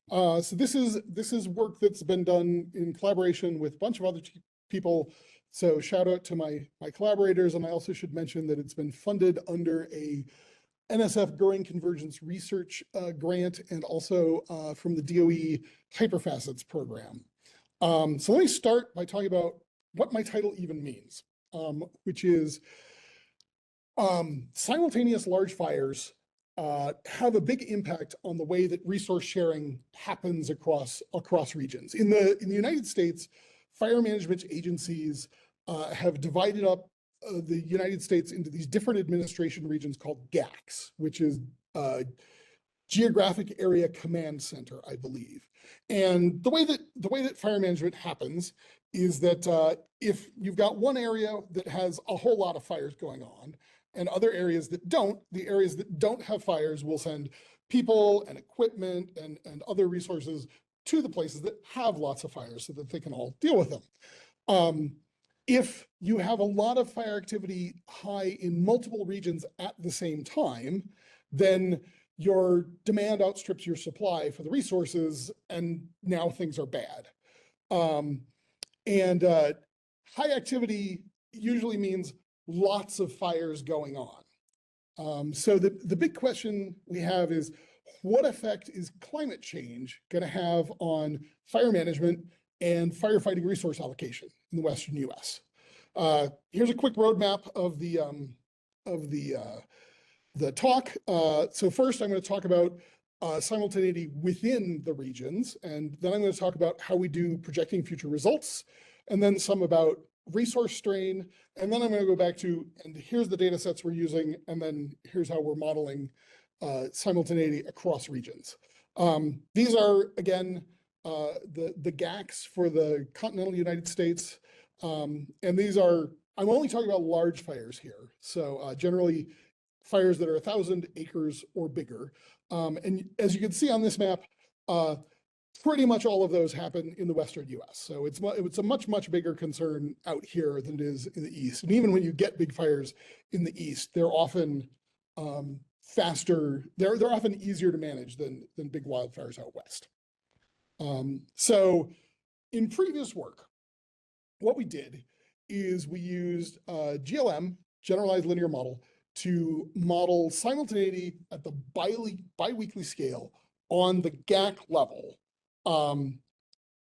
So this is work that's been done in collaboration with a bunch of other people. So shout out to my collaborators, and I also should mention that it's been funded under a NSF Growing Convergence Research grant, and also from the DOE Hyperfacets program. So let me start by talking about what my title even means, which is simultaneous large fires have a big impact on the way that resource sharing happens across regions. In the United States, fire management agencies have divided up the United States into these different administration regions called GACs, which is Geographic Area Command Center, I believe. And the way that fire management happens is that if you've got one area that has a whole lot of fires going on, and other areas that don't, the areas that don't have fires will send people and equipment and other resources to the places that have lots of fires so that they can all deal with them. If you have a lot of fire activity high in multiple regions at the same time, then your demand outstrips your supply for the resources, and now things are bad. High activity usually means lots of fires going on. So the big question we have is, what effect is climate change going to have on fire management and firefighting resource allocation in the Western US? Here's a quick roadmap of the talk. So first, I'm going to talk about simultaneity within the regions, and then I'm going to talk about how we do projecting future results, and then some about resource strain, and then I'm going to go back to, and here's the data sets we're using, and then here's how we're modeling simultaneity across regions. These are, again, the GACs for the continental United States, and these are, I'm only talking about large fires here, so generally fires that are 1,000 acres or bigger. And as you can see on this map, pretty much all of those happen in the Western US. So it's a much bigger concern out here than it is in the East. And even when you get big fires in the East, they're often faster, they're often easier to manage than big wildfires out West. So in previous work, what we did is we used GLM, generalized linear model, to model simultaneity at the biweekly scale on the GAC level,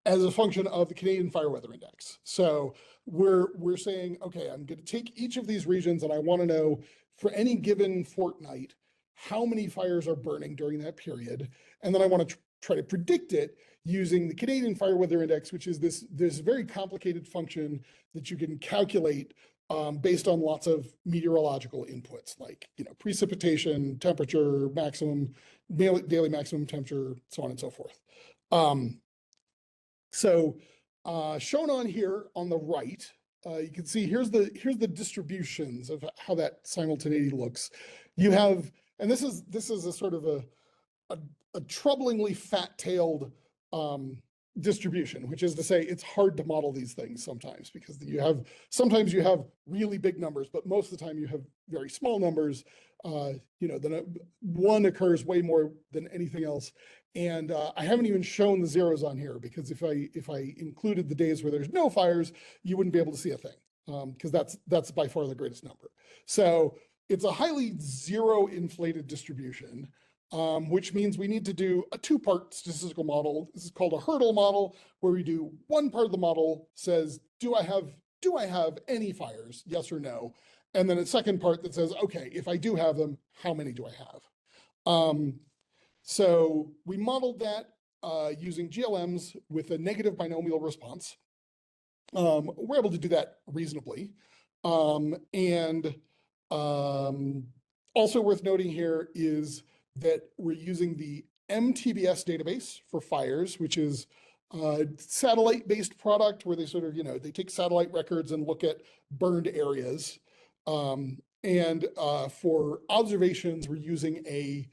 as a function of the Canadian Fire Weather Index. So we're saying, okay, I'm going to take each of these regions and I want to know for any given fortnight how many fires are burning during that period, and then I want to try to predict it using the Canadian Fire Weather Index, which is this very complicated function that you can calculate based on lots of meteorological inputs, like precipitation, temperature, maximum daily maximum temperature, so on and so forth. Shown on here on the right, you can see here's the distributions of how that simultaneity looks. You have, and this is a sort of a troublingly fat-tailed distribution, which is to say it's hard to model these things sometimes, because sometimes you have really big numbers, but most of the time you have very small numbers. Then one occurs way more than anything else. And I haven't even shown the zeros on here, because if I included the days where there's no fires, you wouldn't be able to see a thing, because that's by far the greatest number. So it's a highly zero inflated distribution, which means we need to do a two-part statistical model. This is called a hurdle model, where we do one part of the model says, do I have any fires, yes or no? And then a second part that says, okay, if I do have them, how many do I have? So we modeled that using GLMs with a negative binomial response. We're able to do that reasonably. Also worth noting here is that we're using the MTBS database for fires, which is a satellite-based product where they sort of, they take satellite records and look at burned areas. For observations, we're using a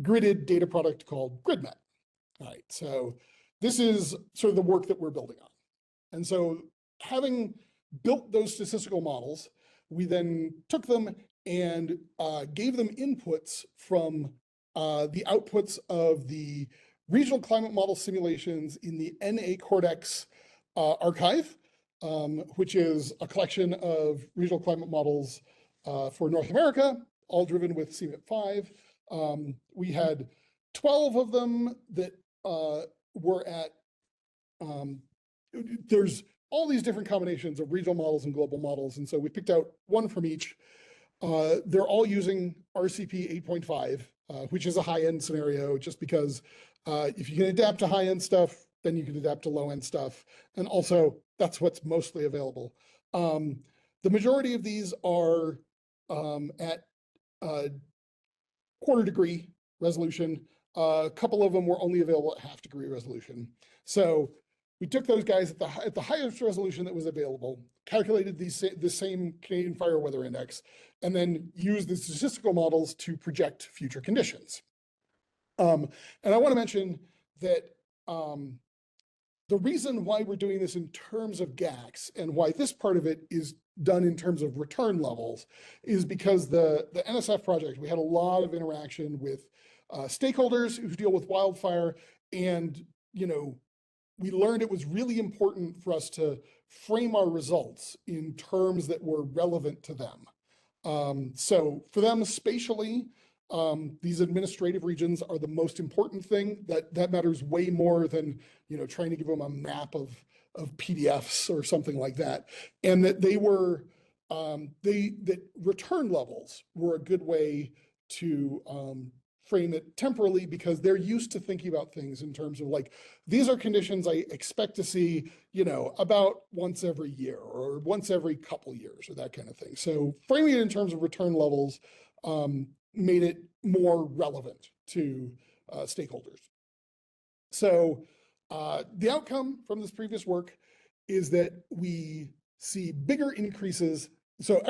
gridded data product called GridMet. All right, so this is sort of the work that we're building on. And so having built those statistical models, we then took them and gave them inputs from the outputs of the regional climate model simulations in the NA Cortex archive, which is a collection of regional climate models for North America, all driven with CMIP5. We had 12 of them that were at, there's all these different combinations of regional models and global models. And so we picked out one from each. They're all using RCP 8.5, which is a high-end scenario, just because if you can adapt to high-end stuff, then you can adapt to low-end stuff. And also, that's what's mostly available. The majority of these are at quarter degree resolution. A couple of them were only available at half-degree resolution. So we took those guys at the highest resolution that was available, calculated the same Canadian Fire Weather Index, and then used the statistical models to project future conditions. And I want to mention that the reason why we're doing this in terms of GACs and why this part of it is done in terms of return levels is because the NSF project, we had a lot of interaction with stakeholders who deal with wildfire, and we learned it was really important for us to frame our results in terms that were relevant to them. So for them, spatially, these administrative regions are the most important thing. That matters way more than trying to give them a map of PDFs or something like that. And that they were that return levels were a good way to frame it temporally, because they're used to thinking about things in terms of like, these are conditions I expect to see, about once every year or once every couple years or that kind of thing. So framing it in terms of return levels made it more relevant to stakeholders. So the outcome from this previous work is that we see bigger increases. So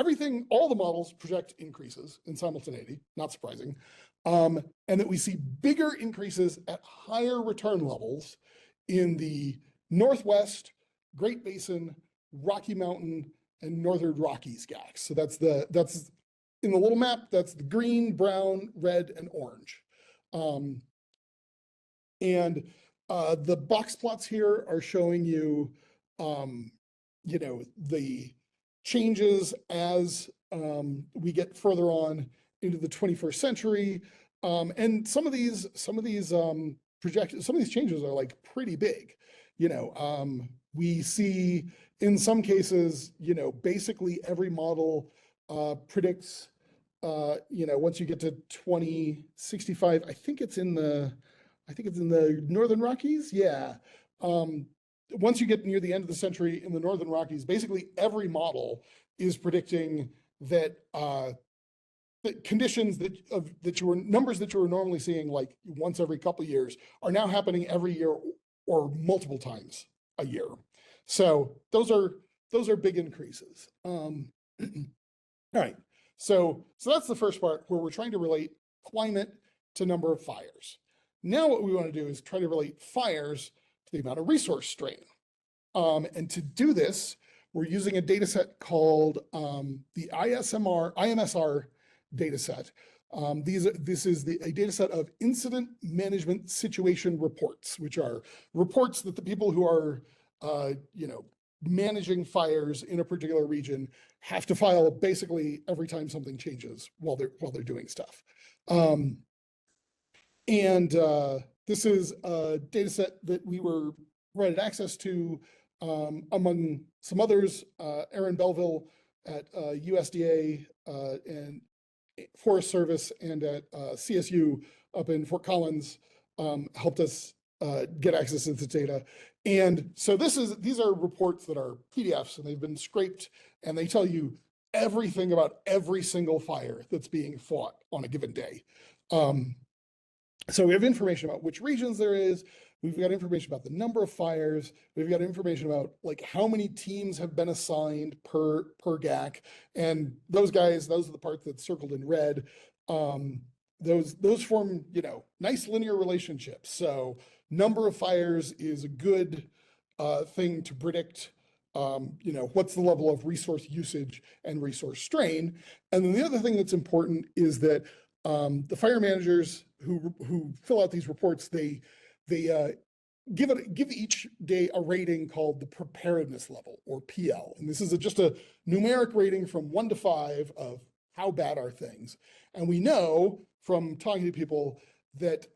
all the models project increases in simultaneity, not surprising. And that we see bigger increases at higher return levels in the Northwest, Great Basin, Rocky Mountain, and Northern Rockies GACs. So that's in the little map, that's the green, brown, red, and orange. And the box plots here are showing you, the changes as we get further on into the 21st century. And some of these projections, some of these changes are like pretty big. We see in some cases, basically every model predicts, once you get to 2065, I think it's in the Northern Rockies. Yeah. Once you get near the end of the century in the Northern Rockies, basically every model is predicting that conditions numbers that you were normally seeing like once every couple of years are now happening every year or multiple times a year. So those are big increases. All right. So that's the first part, where we're trying to relate climate to number of fires. Now what we want to do is try to relate fires to the amount of resource strain. And to do this, we're using a data set called the IMSR data set. This is a data set of incident management situation reports, which are reports that the people who are managing fires in a particular region have to file basically every time something changes while they're doing stuff. This is a data set that we were provided access to among some others. Aaron Belville at USDA and Forest Service and at CSU up in Fort Collins helped us get access to this data. And so these are reports that are PDFs, and they've been scraped, and they tell you everything about every single fire that's being fought on a given day. So we have information about which regions there is. We've got information about the number of fires. We've got information about like how many teams have been assigned per GAC. And those are the parts that's circled in red. Those form, nice linear relationships. So number of fires is a good thing to predict, what's the level of resource usage and resource strain. And then the other thing that's important is that the fire managers who fill out these reports, they give each day a rating called the preparedness level, or PL. And this is just a numeric rating from 1 to 5 of how bad are things. And we know from talking to people that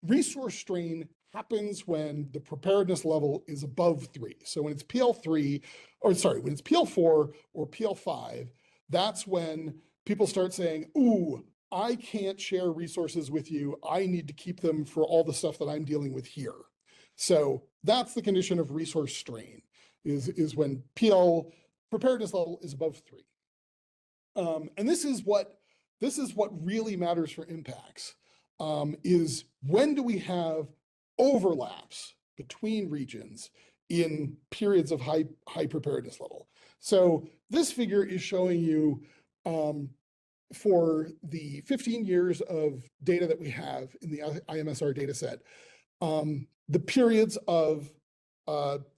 resource strain happens when the preparedness level is above 3. So when it's PL3, or sorry, when it's PL4 or PL5, that's when people start saying, ooh, I can't share resources with you. I need to keep them for all the stuff that I'm dealing with here. So that's the condition of resource strain, is when PL preparedness level is above 3. And this is what really matters for impacts, is when do we have overlaps between regions in periods of high preparedness level. So this figure is showing you for the 15 years of data that we have in the IMSR data set, the periods of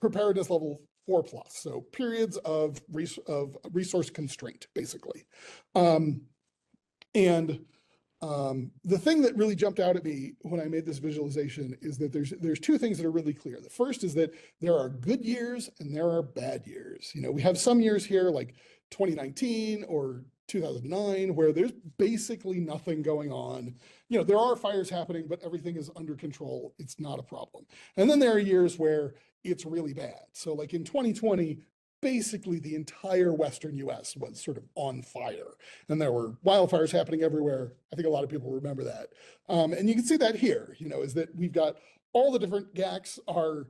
preparedness level 4+, so periods of resource constraint, basically. The thing that really jumped out at me when I made this visualization is that there's two things that are really clear. The first is that there are good years and there are bad years. You know, we have some years here like 2019 or 2009 where there's basically nothing going on. You know, there are fires happening, but everything is under control. It's not a problem. And then there are years where it's really bad. So like in 2020, basically the entire Western US was sort of on fire, and there were wildfires happening everywhere. I think a lot of people remember that. And you can see that here, you know, is that we've got all the different GACs are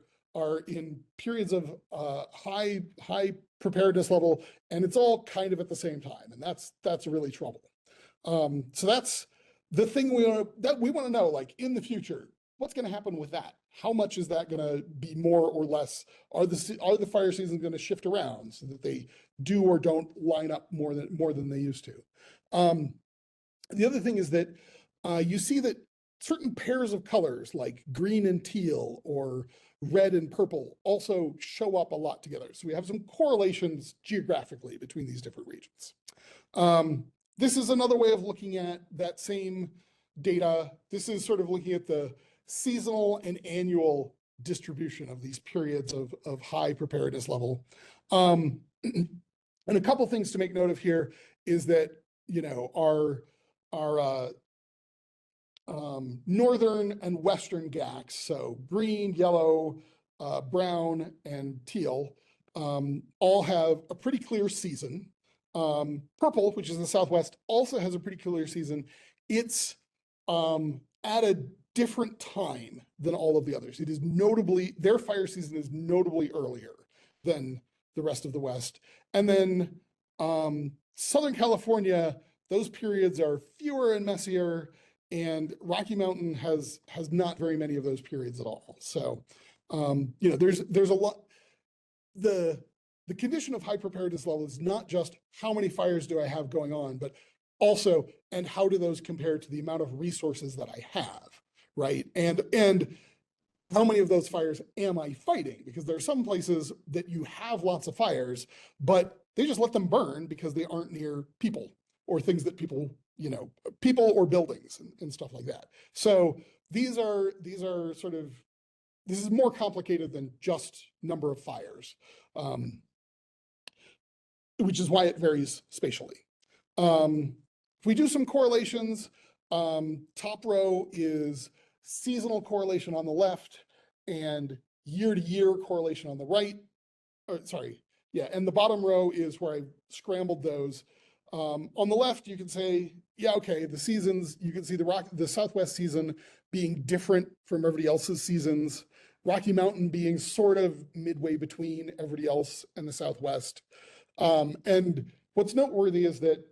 in periods of high preparedness level, and it's all kind of at the same time. And that's really trouble. So that's the thing we want to know, like in the future, what's going to happen with that? How much is that going to be more or less? Are the fire seasons going to shift around so that they do or don't line up more than they used to? The other thing is that you see that certain pairs of colors like green and teal or red and purple also show up a lot together. So we have some correlations geographically between these different regions. This is another way of looking at that same data. This is sort of looking at the seasonal and annual distribution of these periods of high preparedness level. And a couple things to make note of here is that, you know, our northern and western GACs, so green, yellow, brown, and teal, all have a pretty clear season. Purple, which is in the Southwest, also has a pretty clear season. It's at a different time than all of the others. It is notably, their fire season is notably earlier than the rest of the West. And then Southern California, those periods are fewer and messier, and Rocky Mountain has not very many of those periods at all. So, you know, there's a lot. The condition of high preparedness level is not just how many fires do I have going on, but also, and how do those compare to the amount of resources that I have, right? And how many of those fires am I fighting? Because there are some places that you have lots of fires, but they just let them burn because they aren't near people or things that people, you know, people or buildings and stuff like that. So these are sort of, this is more complicated than just number of fires, which is why it varies spatially. If we do some correlations, top row is seasonal correlation on the left and year-to-year correlation on the right. Or, sorry, yeah, and the bottom row is where I scrambled those. On the left, you can say, yeah, okay, the seasons, you can see the Southwest season being different from everybody else's seasons, Rocky Mountain being sort of midway between everybody else and the Southwest. And what's noteworthy is that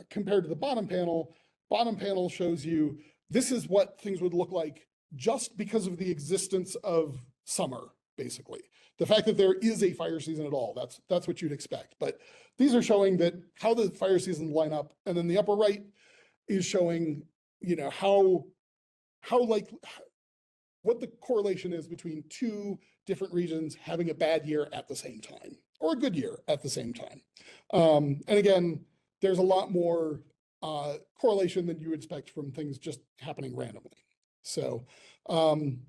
compared to the bottom panel shows you this is what things would look like just because of the existence of summer, basically. The fact that there is a fire season at all, that's what you'd expect. But these are showing that how the fire seasons line up. And then the upper right is showing, you know, what the correlation is between two different regions having a bad year at the same time, or a good year at the same time. And again, there's a lot more correlation than you would expect from things just happening randomly. So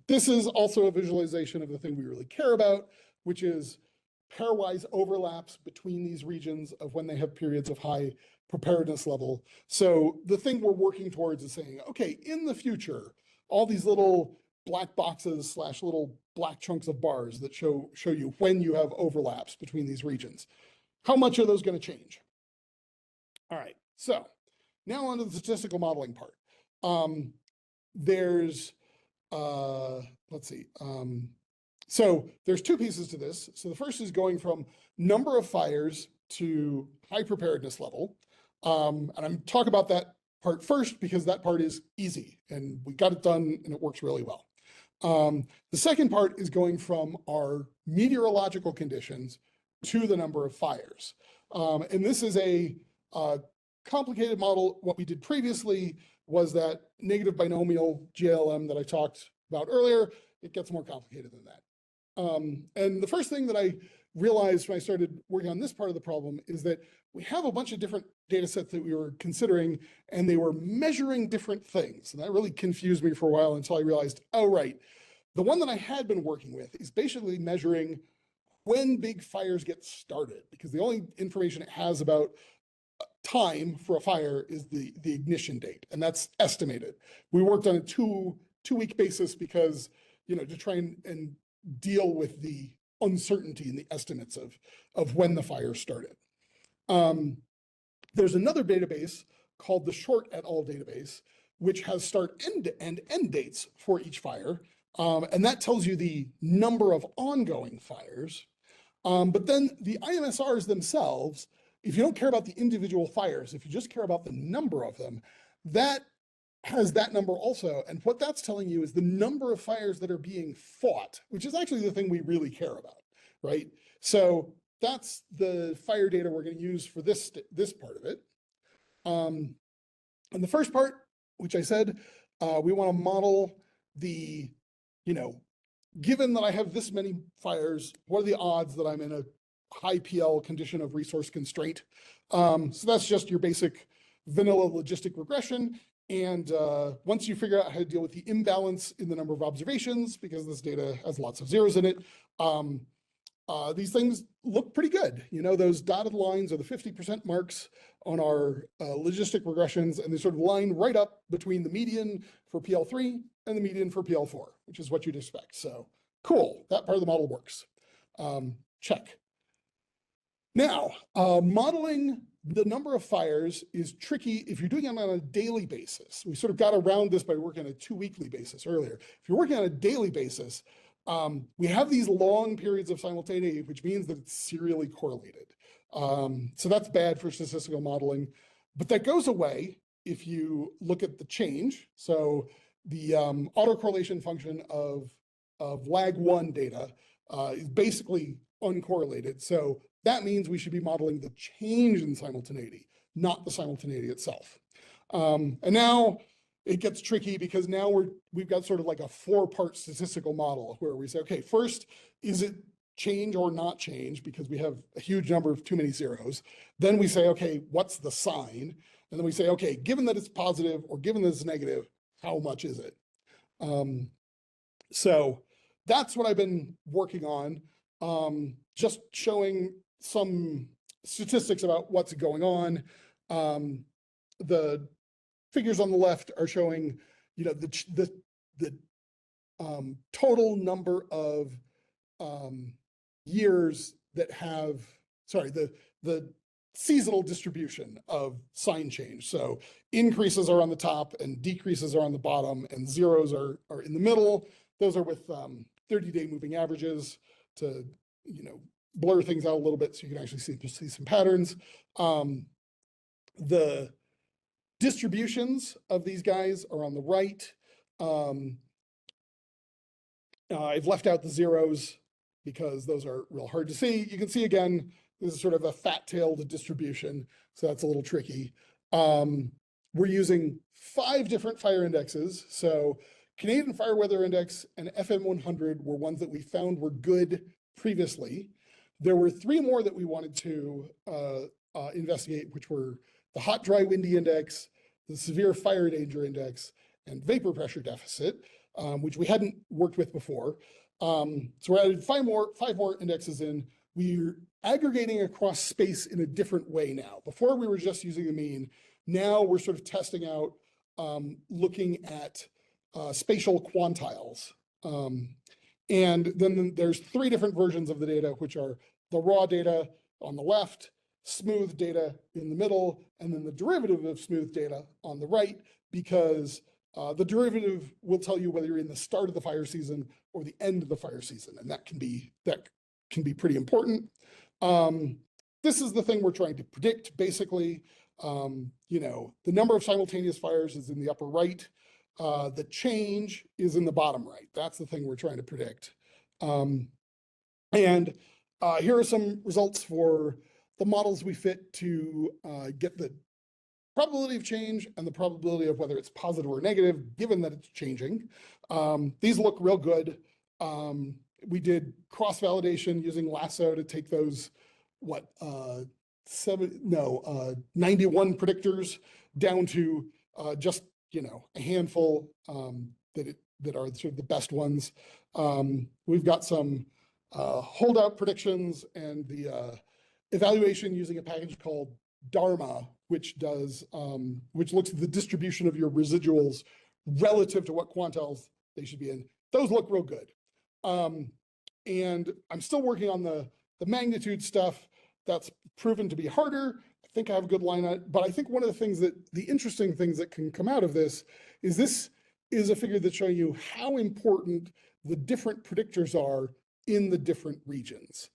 this is also a visualization of the thing we really care about, which is pairwise overlaps between these regions of when they have periods of high preparedness level. So the thing we're working towards is saying, okay, in the future, all these little black boxes slash little black chunks of bars that show you when you have overlaps between these regions. How much are those going to change? All right, so now on to the statistical modeling part. There's, let's see, so there's two pieces to this. So the first is going from number of fires to high preparedness level. And I'm talking about that part first because that part is easy and we got it done and it works really well. The second part is going from our meteorological conditions to the number of fires. And this is a complicated model. What we did previously was that negative binomial GLM that I talked about earlier. It gets more complicated than that. And the first thing that I realized when I started working on this part of the problem is that we have a bunch of different data sets that we were considering, and they were measuring different things. And that really confused me for a while until I realized, oh, right, the one that I had been working with is basically measuring when big fires get started, because the only information it has about time for a fire is the ignition date, and that's estimated. We worked on a two-week basis because, you know, to try and deal with the uncertainty in the estimates of when the fire started. There's another database called the Short et al. Database, which has start and end dates for each fire. And that tells you the number of ongoing fires. But then the IMSRs themselves, if you don't care about the individual fires, if you just care about the number of them, that has that number also. And what that's telling you is the number of fires that are being fought, which is actually the thing we really care about, right? So that's the fire data we're going to use for this part of it. And the first part, which I said, we want to model the, you know, given that I have this many fires, what are the odds that I'm in a high PL condition of resource constraint? So that's just your basic vanilla logistic regression. And once you figure out how to deal with the imbalance in the number of observations, because this data has lots of zeros in it, these things look pretty good. You know, those dotted lines are the 50% marks on our logistic regressions, and they sort of line right up between the median for PL3 and the median for PL4, which is what you'd expect. So cool, that part of the model works. Check. Now, modeling the number of fires is tricky if you're doing it on a daily basis. We sort of got around this by working on a 2-weekly basis earlier. If you're working on a daily basis, we have these long periods of simultaneity, which means that it's serially correlated. So that's bad for statistical modeling, but that goes away if you look at the change. So the autocorrelation function of lag1 data is basically uncorrelated. So that means we should be modeling the change in simultaneity, not the simultaneity itself. And now it gets tricky because now we've got sort of like a 4-part statistical model where we say, okay, first, is it change or not change? Because we have a huge number of too many zeros. Then we say, okay, what's the sign? And then we say, okay, given that it's positive or given that it's negative, how much is it? So that's what I've been working on, just showing some statistics about what's going on. The figures on the left are showing, you know, the total number of years that have, sorry, the seasonal distribution of sign change. So increases are on the top and decreases are on the bottom, and zeros are in the middle. Those are with 30-day moving averages to, you know, blur things out a little bit so you can actually see some patterns. The distributions of these guys are on the right. I've left out the zeros because those are real hard to see. You can see again, this is sort of a fat-tailed distribution, so that's a little tricky. We're using 5 different fire indexes. So Canadian Fire Weather Index and FM100 were ones that we found were good previously. There were 3 more that we wanted to investigate, which were the hot, dry, windy index, the severe fire danger index, and vapor pressure deficit, which we hadn't worked with before. So we're added five more indexes in. We're aggregating across space in a different way now. Before we were just using the mean. Now we're sort of testing out, looking at spatial quantiles. And then there's 3 different versions of the data, which are the raw data on the left, smooth data in the middle, and then the derivative of smooth data on the right, because the derivative will tell you whether you're in the start of the fire season or the end of the fire season, and that can be pretty important. This is the thing we're trying to predict, basically. You know, the number of simultaneous fires is in the upper right. The change is in the bottom right. That's the thing we're trying to predict. And here are some results for the models we fit to get the probability of change and the probability of whether it's positive or negative, given that it's changing. These look real good. We did cross-validation using Lasso to take those, 91 predictors down to just, you know, a handful that are sort of the best ones. We've got some holdout predictions and the evaluation using a package called Dharma, which does which looks at the distribution of your residuals relative to what quantiles they should be in. Those look real good. And I'm still working on the magnitude stuff. That's proven to be harder. I think I have a good line on it, but I think one of the interesting things that can come out of this is a figure that's showing you how important the different predictors are in the different regions.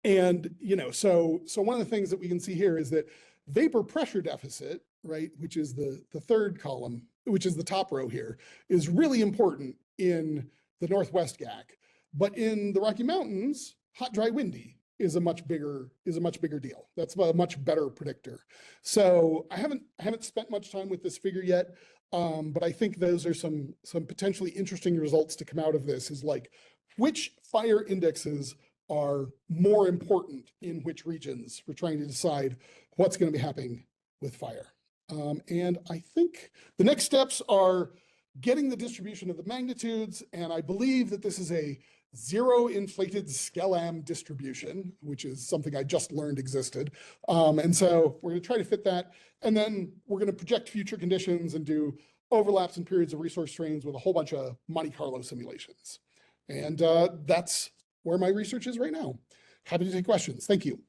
And, you know, so one of the things that we can see here is that vapor pressure deficit, right, which is the third column, which is the top row here, is really important in the Northwest GAC. But in the Rocky Mountains, hot, dry, windy is a much bigger deal. That's a much better predictor. So I haven't spent much time with this figure yet, but I think those are some potentially interesting results to come out of this, is like which fire indexes are more important in which regions. We're trying to decide what's going to be happening with fire. And I think the next steps are getting the distribution of the magnitudes, and I believe that this is a zero inflated Skellam distribution, which is something I just learned existed. And so we're going to try to fit that. And then we're going to project future conditions and do overlaps and periods of resource strains with a whole bunch of Monte Carlo simulations. And that's where my research is right now. Happy to take questions. Thank you.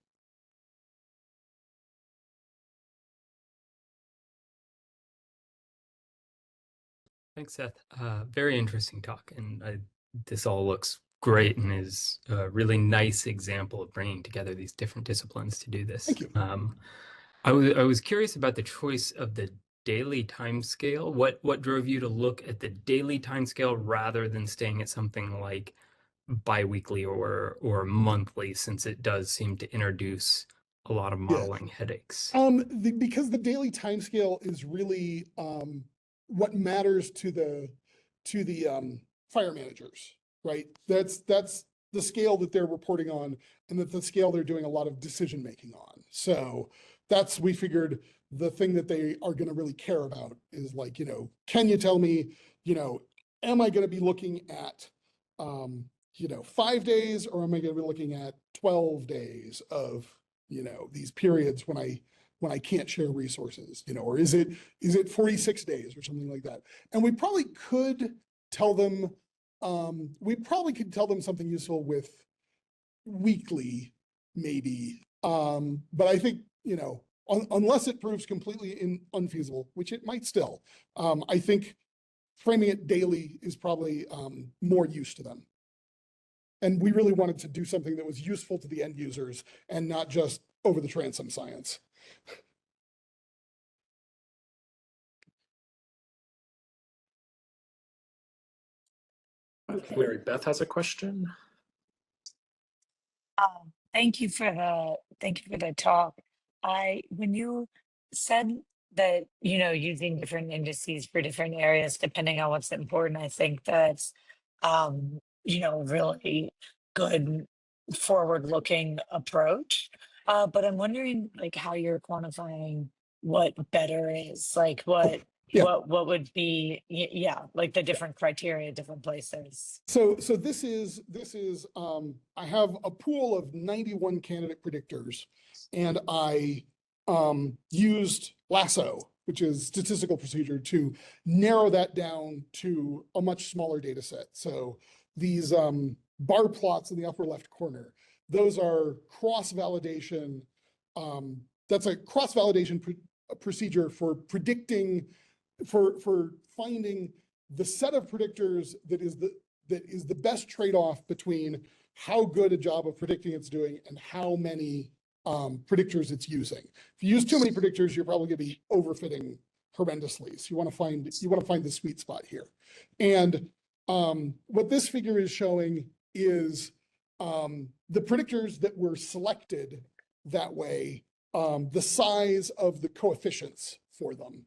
Thanks, Seth. Very interesting talk. And this all looks great and is a really nice example of bringing together these different disciplines to do this. Thank you. I was curious about the choice of the daily time scale. What drove you to look at the daily time scale rather than staying at something like biweekly or monthly, since it does seem to introduce a lot of modeling headaches? Because the daily time scale is really what matters to the fire managers, right? That's the scale that they're reporting on, and that the scale they're doing a lot of decision making on. So that's, we figured, the thing that they are going to really care about is like, you know, can you tell me, you know, am I going to be looking at 5 days, or am I going to be looking at 12 days of, you know, these periods when I can't share resources, you know, or is it 46 days or something like that? And we probably could tell them, something useful with weekly, maybe. But I think, you know, unless it proves completely unfeasible, which it might still, I think framing it daily is probably more use to them. And we really wanted to do something that was useful to the end users and not just over the transom science. Mary Beth has a question. Thank you for the talk. When you said that, you know, using different indices for different areas depending on what's important, I think that's you know, really good forward-looking approach. But I'm wondering like how you're quantifying what better is, like what yeah. what would be yeah, like the different criteria, different places. So this is I have a pool of 91 candidate predictors, and I used lasso, which is statistical procedure, to narrow that down to a much smaller data set. So these bar plots in the upper left corner, those are cross-validation. That's a cross-validation procedure for predicting, for finding the set of predictors that is the best trade-off between how good a job of predicting it's doing and how many predictors it's using. If you use too many predictors, you're probably going to be overfitting horrendously. So you want to find the sweet spot here. And what this figure is showing is the predictors that were selected that way, the size of the coefficients for them,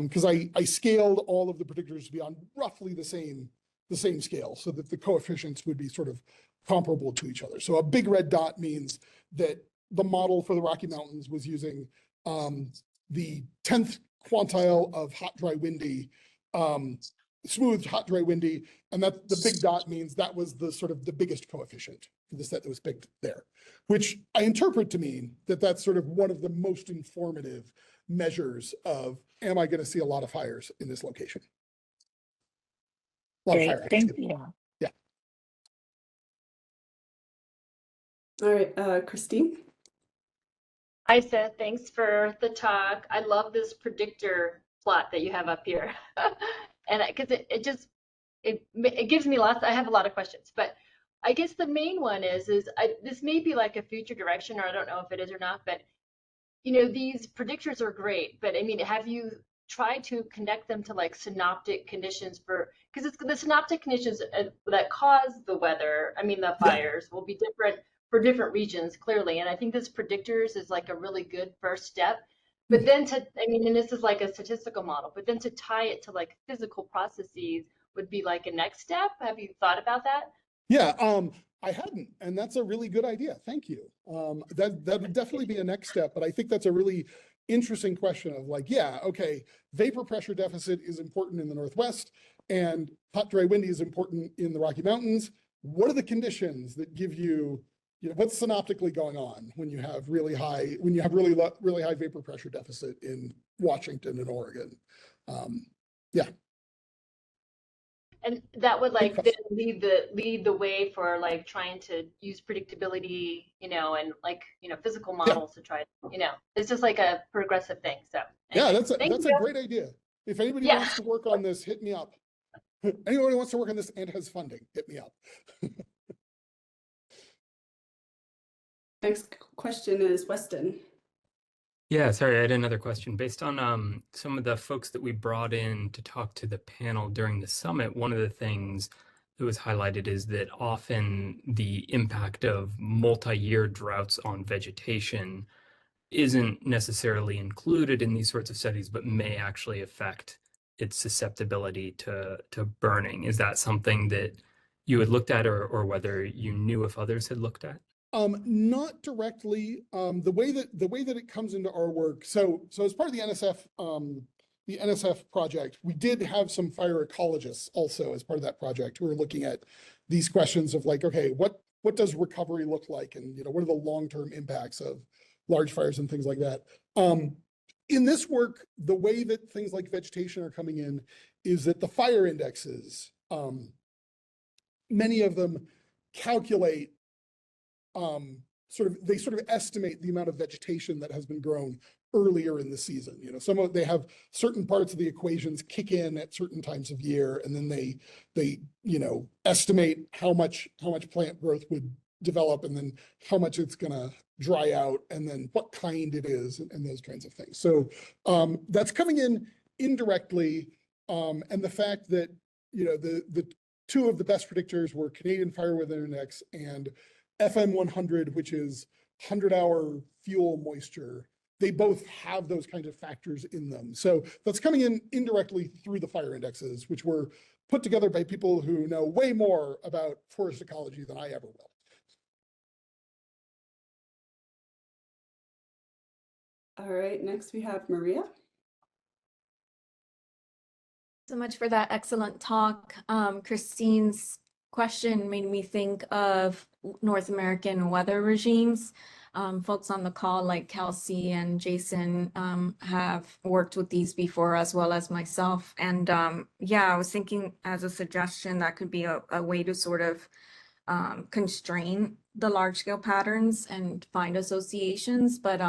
because I scaled all of the predictors to be on roughly the same scale, so that the coefficients would be sort of comparable to each other. So a big red dot means that the model for the Rocky Mountains was using the 10th quantile of hot, dry, windy, smooth, hot, dry, windy, and that the big dot means that was the sort of the biggest coefficient for the set that was picked there, which I interpret to mean that that's sort of one of the most informative measures of, am I going to see a lot of fires in this location? A lot of fire activity. Yeah. All right, Christine. Hi, Seth. Thanks for the talk. I love this predictor plot that you have up here. And because it gives me lots, I have a lot of questions, but I guess the main one is this may be like a future direction, or I don't know if it is or not, but you know, these predictors are great, but I mean, have you tried to connect them to like synoptic conditions because it's the synoptic conditions that cause the weather, I mean, the fires will be different for different regions, clearly. And I think this predictors is like a really good first step. But then and this is like a statistical model, but then to tie it to like physical processes would be like a next step. Have you thought about that? Yeah, I hadn't, and that's a really good idea. Thank you. That would definitely be a next step, but I think that's a really interesting question of like, yeah, okay, vapor pressure deficit is important in the Northwest, and hot, dry, windy is important in the Rocky Mountains. What are the conditions that give you, what's synoptically going on when you have really high vapor pressure deficit in Washington and Oregon? Yeah. And that would like then lead the way for like trying to use predictability, and like, physical models to try, it's just like a progressive thing. So anyway, yeah, that's a great idea. If anybody wants to work on this, hit me up. Anyone who wants to work on this and has funding, hit me up. Next question is Weston. Yeah, sorry, I had another question. Based on some of the folks that we brought in to talk to the panel during the summit, one of the things that was highlighted is that often the impact of multi-year droughts on vegetation isn't necessarily included in these sorts of studies, but may actually affect its susceptibility to burning. Is that something that you had looked at, or whether you knew if others had looked at? Not directly. The way that it comes into our work. So as part of the NSF project, we did have some fire ecologists also as part of that project who are looking at these questions of like, okay, what does recovery look like, and what are the long-term impacts of large fires and things like that. In this work, the way that things like vegetation are coming in is that the fire indexes, many of them calculate they sort of estimate the amount of vegetation that has been grown earlier in the season. They have certain parts of the equations kick in at certain times of year, and then they estimate how much plant growth would develop, and then how much it's gonna dry out, and then what kind it is, and those kinds of things. So that's coming in indirectly, and the fact that the two of the best predictors were Canadian Fire Weather Index and FM 100, which is 100-hour fuel moisture. They both have those kinds of factors in them. So that's coming in indirectly through the fire indexes, which were put together by people who know way more about forest ecology than I ever will. All right, next we have Maria. So much for that excellent talk. Christine's question made me think of North American weather regimes. Folks on the call like Kelsey and Jason have worked with these before, as well as myself. And yeah, I was thinking as a suggestion that could be a way to sort of constrain the large scale patterns and find associations. But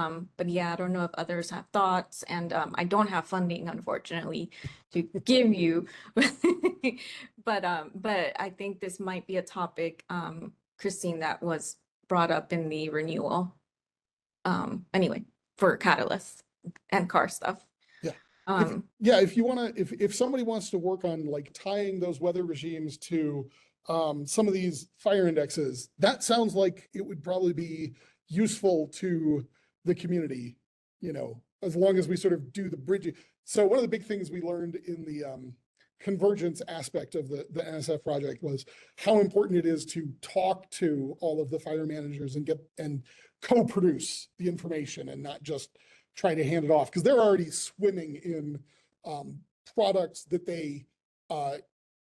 yeah, I don't know if others have thoughts, and I don't have funding, unfortunately, to give you. But I think this might be a topic, Christine, that was brought up in the renewal. Anyway, for catalysts and car stuff. Yeah. Yeah, if you want to, if somebody wants to work on like tying those weather regimes to some of these fire indexes, that sounds like it would probably be useful to the community, you know, as long as we sort of do the bridging. So one of the big things we learned in the convergence aspect of the NSF project was how important it is to talk to all of the fire managers and co-produce the information and not just try to hand it off, because they're already swimming in products that they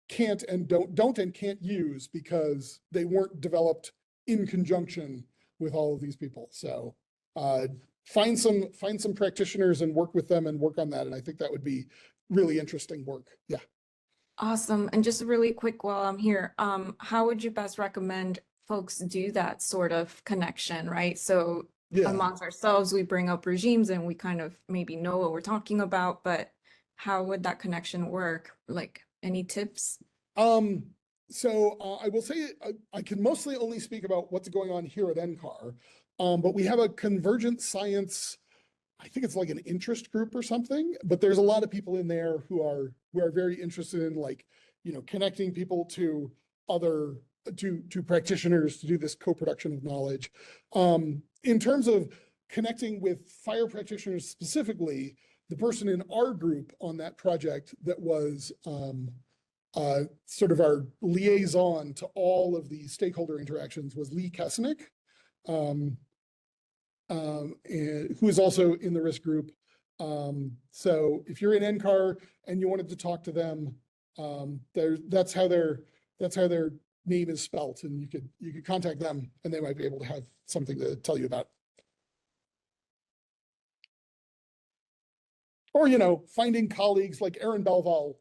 can't and can't use because they weren't developed in conjunction with all of these people. So find some practitioners and work with them and work on that. And I think that would be really interesting work. Yeah. Awesome. And just really quick while I'm here, how would you best recommend folks do that sort of connection, right? So Yeah. amongst ourselves, we bring up regimes and we kind of maybe know what we're talking about, but how would that connection work? Like, any tips? So I will say I can mostly only speak about what's going on here at NCAR, but we have a convergent science, I think it's like an interest group or something, but there's a lot of people in there who are very interested in, like, you know, connecting people to other to practitioners to do this co-production of knowledge. In terms of connecting with fire practitioners specifically, the person in our group on that project that was sort of our liaison to all of the stakeholder interactions was Lee Kesenick, and who is also in the risk group. So if you're in NCAR and you wanted to talk to them, that's how their name is spelt, and you could contact them and they might be able to have something to tell you about. Or, you know, finding colleagues like Erin Belval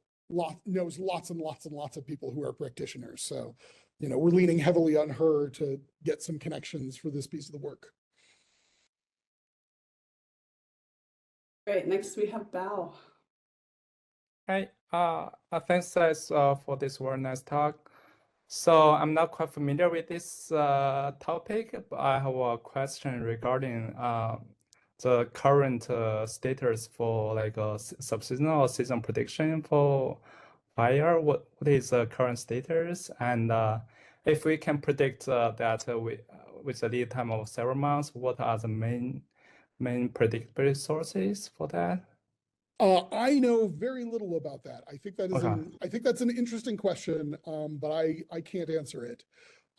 knows lots and lots and lots of people who are practitioners. So, you know, we're leaning heavily on her to get some connections for this piece of the work. Great, next we have Bao. Hi, thanks Seth, for this very nice talk. So I'm not quite familiar with this topic, but I have a question regarding the current status for like a subseasonal or season prediction for fire. What is the current status? And if we can predict that with a lead time of several months, what are the main predictability sources for that? I know very little about that. I think that is I think that's an interesting question, but I can't answer it.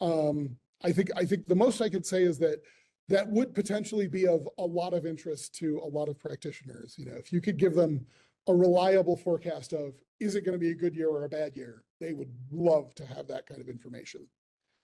I think the most I could say is that would potentially be of a lot of interest to a lot of practitioners. You know, if you could give them a reliable forecast of, is it going to be a good year or a bad year, they would love to have that kind of information.